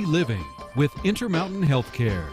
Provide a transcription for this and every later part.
Living with Intermountain Healthcare.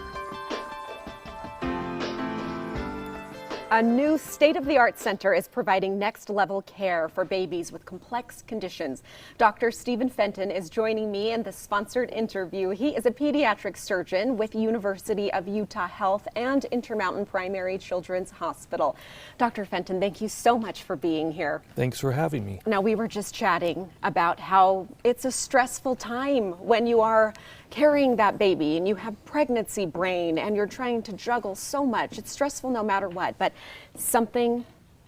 A new state-of-the-art center is providing next-level care for babies with complex conditions. Dr. Stephen Fenton is joining me in this sponsored interview. He is a pediatric surgeon with University of Utah Health and Intermountain Primary Children's Hospital. Dr. Fenton, thank you so much for being here. Thanks for having me. Now, we were just chatting about how it's a stressful time when you are carrying that baby and you have pregnancy brain and you're trying to juggle so much. It's stressful no matter what, but something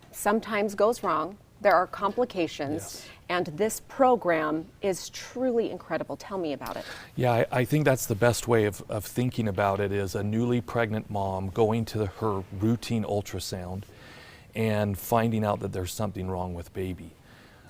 sometimes goes wrong. There are complications, Yes. And this program is truly incredible. Tell me about it. Yeah, I think that's the best way of thinking about it is a newly pregnant mom going to her routine ultrasound and finding out that there's something wrong with baby.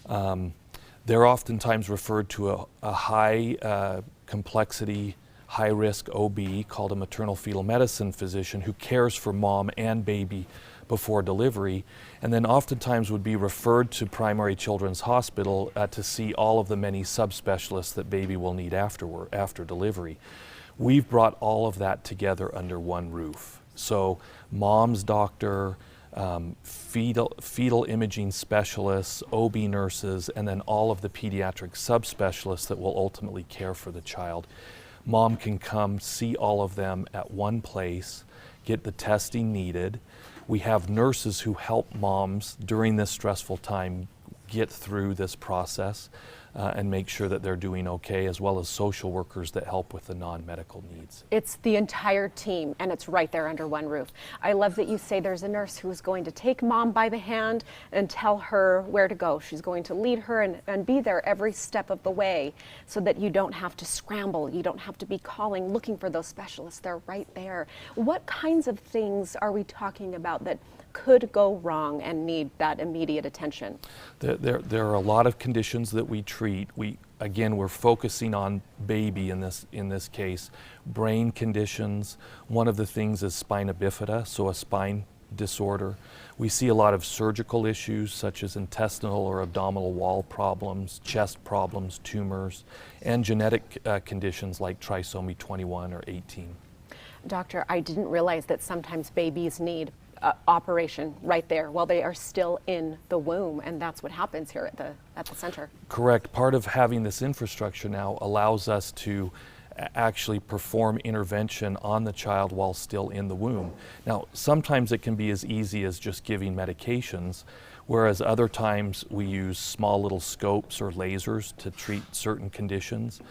They're oftentimes referred to a high complexity, high risk OB called a maternal fetal medicine physician who cares for mom and baby before delivery, and then oftentimes would be referred to Primary Children's Hospital to see all of the many subspecialists that baby will need after delivery. We've brought all of that together under one roof. So mom's doctor, fetal imaging specialists, OB nurses, and then all of the pediatric subspecialists that will ultimately care for the child. Mom can come see all of them at one place, get the testing needed. We have nurses who help moms during this stressful time get through this process and make sure that they're doing okay, as well as social workers that help with the non-medical needs. It's the entire team, and it's right there under one roof. I love that you say there's a nurse who's going to take mom by the hand and tell her where to go. She's going to lead her and be there every step of the way so that you don't have to scramble. You don't have to be calling, looking for those specialists. They're right there. What kinds of things are we talking about that could go wrong and need that immediate attention? There are a lot of conditions that we treat. We're focusing on baby in this case. Brain conditions. One of the things is spina bifida, so a spine disorder. We see a lot of surgical issues such as intestinal or abdominal wall problems, chest problems, tumors, and genetic conditions like trisomy 21 or 18. Doctor, I didn't realize that sometimes babies need operation right there while they are still in the womb, and that's what happens here at the center. Correct. Part of having this infrastructure now allows us to actually perform intervention on the child while still in the womb. Now, sometimes it can be as easy as just giving medications, whereas other times we use small little scopes or lasers to treat certain conditions,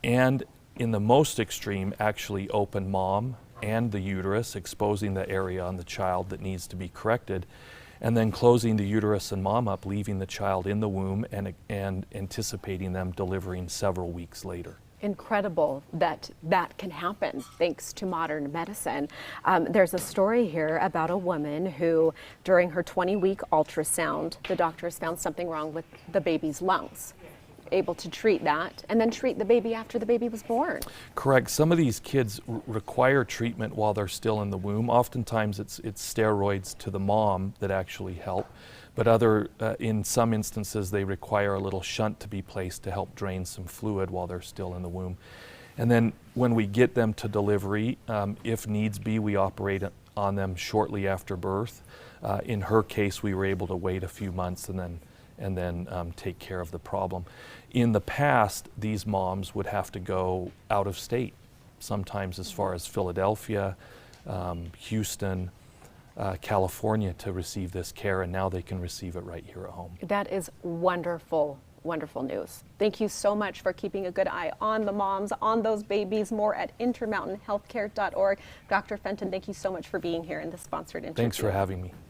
and in the most extreme, actually open mom and the uterus, exposing the area on the child that needs to be corrected, and then closing the uterus and mom up, leaving the child in the womb and anticipating them delivering several weeks later. Incredible that that can happen thanks to modern medicine. There's a story here about a woman who, during her 20-week ultrasound, the doctors found something wrong with the baby's lungs. Able to treat that and then treat the baby after the baby was born. Correct. Some of these kids require treatment while they're still in the womb. Oftentimes it's steroids to the mom that actually help, but in some instances they require a little shunt to be placed to help drain some fluid while they're still in the womb. And then when we get them to delivery, if needs be, we operate on them shortly after birth. In her case, we were able to wait a few months and then take care of the problem. In the past, these moms would have to go out of state, sometimes as far as Philadelphia, Houston, California to receive this care, and now they can receive it right here at home. That is wonderful, wonderful news. Thank you so much for keeping a good eye on the moms, on those babies. More at intermountainhealthcare.org. Dr. Fenton, thank you so much for being here in this sponsored interview. Thanks for having me.